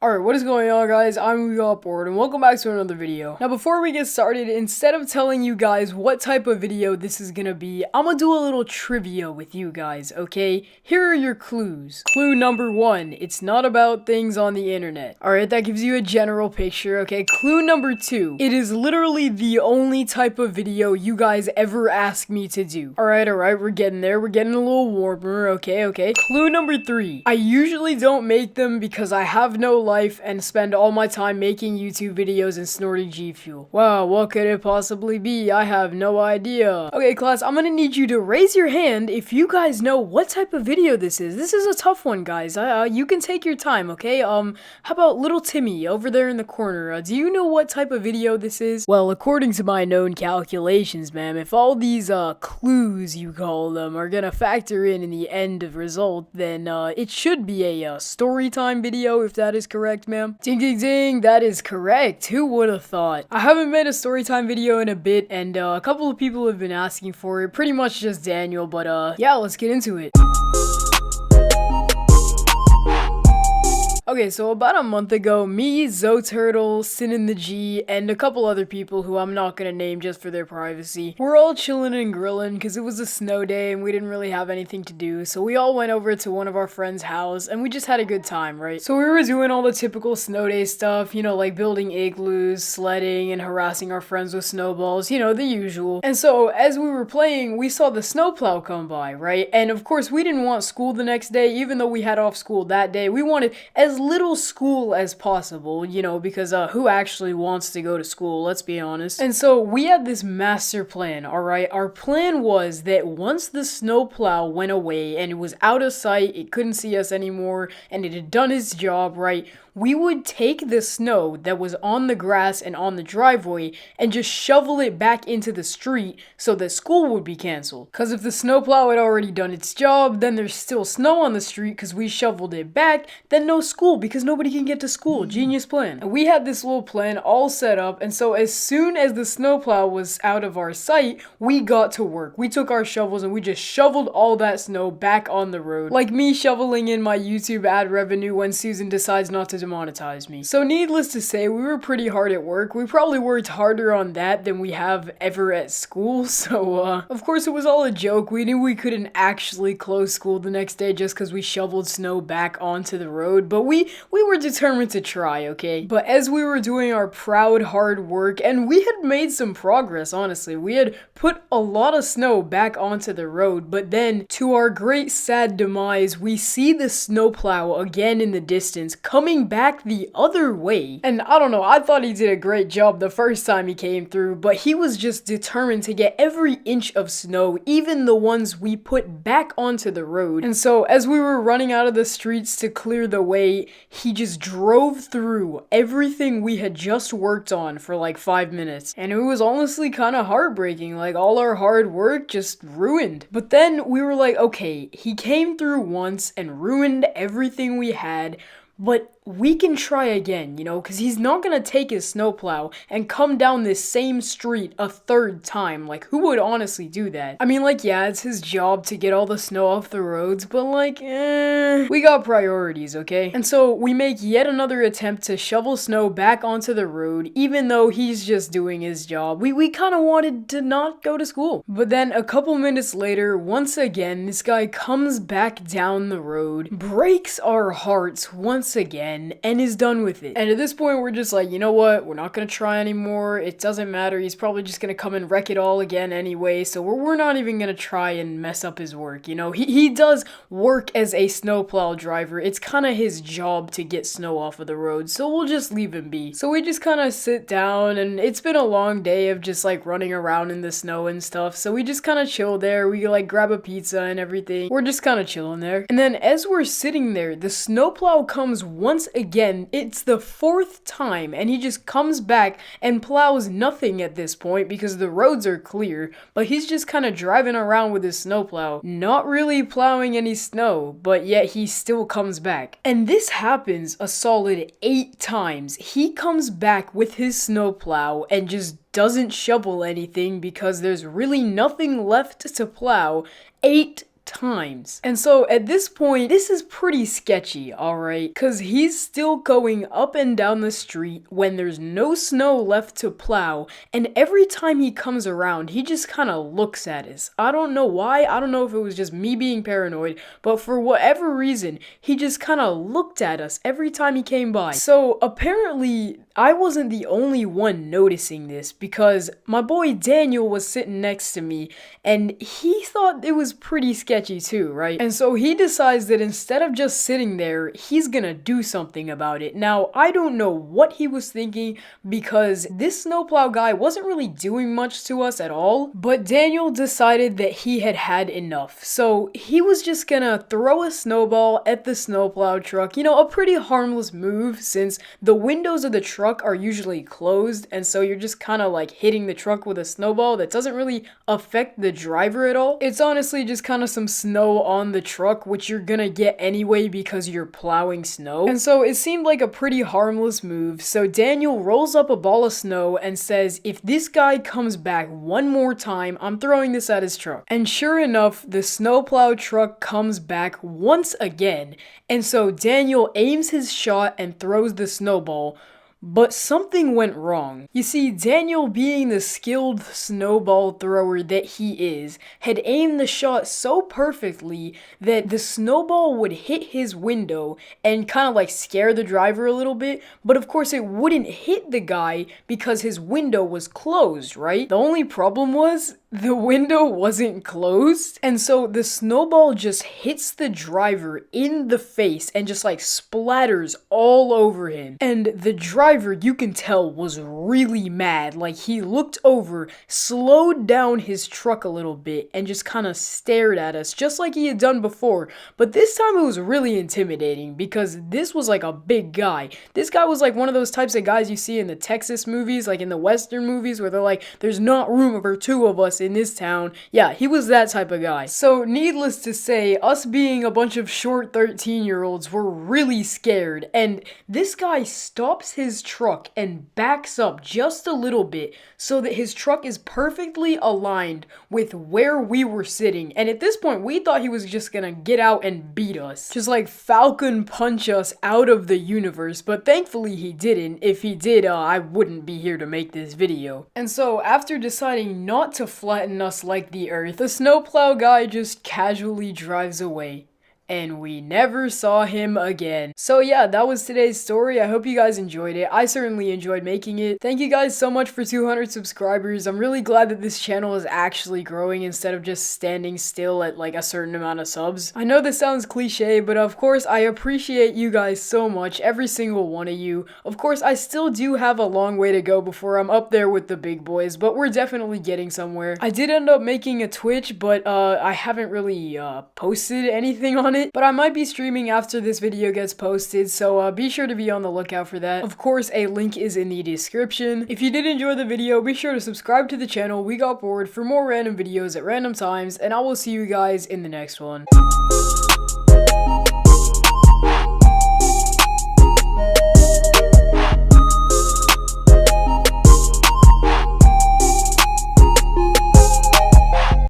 Alright, what is going on, guys? I'm Board, and welcome back to another video. Now, before we get started, instead of telling you guys what type of video this is gonna be, I'm gonna do a little trivia with you guys, okay? Here are your clues. Clue number 1, it's not about things on the internet. Alright, that gives you a general picture, okay? Clue number 2, it is literally the only type of video you guys ever ask me to do. Alright, we're getting there. We're getting a little warmer, okay? Clue number 3, I usually don't make them because I have no life and spend all my time making YouTube videos and snorting G Fuel. Wow, what could it possibly be? I have no idea. Okay, class, I'm gonna need you to raise your hand if you guys know what type of video this is. This is a tough one, guys. You can take your time, okay? How about little Timmy over there in the corner? Do you know what type of video this is? Well, according to my known calculations, ma'am, if all these clues, you call them, are gonna factor in the end of result, then it should be a story time video, if that is correct, ma'am. Ding ding ding, that is correct. Who would have thought? I haven't made a storytime video in a bit, and a couple of people have been asking for it, pretty much just Daniel, but yeah, let's get into it. Okay, so about a month ago, me, Zoturtle, Sin in the G, and a couple other people who I'm not gonna name just for their privacy, we're all chilling and grilling because it was a snow day and we didn't really have anything to do, so we all went over to one of our friends' house and we just had a good time, right? So we were doing all the typical snow day stuff, you know, like building igloos, sledding, and harassing our friends with snowballs, you know, the usual. And so, as we were playing, we saw the snowplow come by, right? And of course, we didn't want school the next day, even though we had off school that day. We wanted as little school as possible, you know, because who actually wants to go to school, let's be honest. And so we had this master plan, alright? Our plan was that once the snowplow went away and it was out of sight, it couldn't see us anymore, and it had done its job, right? We would take the snow that was on the grass and on the driveway and just shovel it back into the street so that school would be canceled. Because if the snowplow had already done its job, then there's still snow on the street because we shoveled it back, then no school because nobody can get to school. Genius plan. And we had this little plan all set up, and so as soon as the snowplow was out of our sight, we got to work. We took our shovels and we just shoveled all that snow back on the road. Like me shoveling in my YouTube ad revenue when Susan decides not to demonetize me. So needless to say, we were pretty hard at work. We probably worked harder on that than we have ever at school, so of course it was all a joke. We knew we couldn't actually close school the next day just because we shoveled snow back onto the road, but we were determined to try, okay? But as we were doing our proud hard work, and we had made some progress, honestly, we had put a lot of snow back onto the road, but then to our great sad demise, we see the snowplow again in the distance coming back the other way. And I don't know, I thought he did a great job the first time he came through, but he was just determined to get every inch of snow, even the ones we put back onto the road. And so as we were running out of the streets to clear the way, he just drove through everything we had just worked on for like 5 minutes. And it was honestly kind of heartbreaking, like all our hard work just ruined. But then we were like, okay, he came through once and ruined everything we had, but we can try again, you know, because he's not gonna take his snowplow and come down this same street a third time. Like, who would honestly do that? I mean, like, yeah, it's his job to get all the snow off the roads, but like, we got priorities, okay? And so we make yet another attempt to shovel snow back onto the road, even though he's just doing his job. We kind of wanted to not go to school. But then a couple minutes later, once again, this guy comes back down the road, breaks our hearts once again, and is done with it. And at this point, we're just like, you know what? We're not gonna try anymore. It doesn't matter. He's probably just gonna come and wreck it all again anyway, so we're not even gonna try and mess up his work, you know? He does work as a snowplow driver. It's kind of his job to get snow off of the road, so we'll just leave him be. So we just kind of sit down, and it's been a long day of just like running around in the snow and stuff, so we just kind of chill there. We like grab a pizza and everything. We're just kind of chilling there. And then as we're sitting there, the snowplow comes once again. It's the 4th time, and he just comes back and plows nothing at this point because the roads are clear, but he's just kind of driving around with his snowplow, not really plowing any snow, but yet he still comes back. And this happens a solid 8 times. He comes back with his snowplow and just doesn't shovel anything because there's really nothing left to plow 8 times. And so at this point, this is pretty sketchy, alright? Because he's still going up and down the street when there's no snow left to plow, and every time he comes around, he just kind of looks at us. I don't know why, I don't know if it was just me being paranoid, but for whatever reason, he just kind of looked at us every time he came by. So apparently, I wasn't the only one noticing this, because my boy Daniel was sitting next to me, and he thought it was pretty sketchy too, right? And so he decides that instead of just sitting there, he's gonna do something about it. Now, I don't know what he was thinking, because this snowplow guy wasn't really doing much to us at all, but Daniel decided that he had had enough. So he was just gonna throw a snowball at the snowplow truck, you know, a pretty harmless move since the windows of the truck are usually closed, and so you're just kind of like hitting the truck with a snowball that doesn't really affect the driver at all. It's honestly just kind of some snow on the truck, which you're gonna get anyway because you're plowing snow. And so it seemed like a pretty harmless move. So Daniel rolls up a ball of snow and says, if this guy comes back one more time, I'm throwing this at his truck. And sure enough, the snowplow truck comes back once again. And so Daniel aims his shot and throws the snowball. But something went wrong. You see, Daniel, being the skilled snowball thrower that he is, had aimed the shot so perfectly that the snowball would hit his window and kind of like scare the driver a little bit, but of course it wouldn't hit the guy because his window was closed, right? The only problem was the window wasn't closed, and so the snowball just hits the driver in the face and just like splatters all over him. And the driver, you can tell, was really mad. Like, he looked over, slowed down his truck a little bit, and just kind of stared at us just like he had done before. But this time it was really intimidating because this was like a big guy. This guy was like one of those types of guys you see in the Texas movies, like in the Western movies, where they're like, there's not room for two of us in this town. Yeah, he was that type of guy. So needless to say, us being a bunch of short 13-year-olds were really scared, and this guy stops his truck and backs up just a little bit so that his truck is perfectly aligned with where we were sitting. And at this point, we thought he was just gonna get out and beat us, just like Falcon punch us out of the universe, but thankfully he didn't. If he did, I wouldn't be here to make this video. And so after deciding not to flatten us like the earth, the snowplow guy just casually drives away. And we never saw him again. So yeah, that was today's story. I hope you guys enjoyed it. I certainly enjoyed making it. Thank you guys so much for 200 subscribers. I'm really glad that this channel is actually growing instead of just standing still at like a certain amount of subs. I know this sounds cliche, but of course I appreciate you guys so much, every single one of you. Of course, I still do have a long way to go before I'm up there with the big boys, but we're definitely getting somewhere. I did end up making a Twitch, but I haven't really posted anything on it. But I might be streaming after this video gets posted, so be sure to be on the lookout for that. Of course, a link is in the description. If you did enjoy the video, be sure to subscribe to the channel. We got bored for more random videos at random times, and I will see you guys in the next one.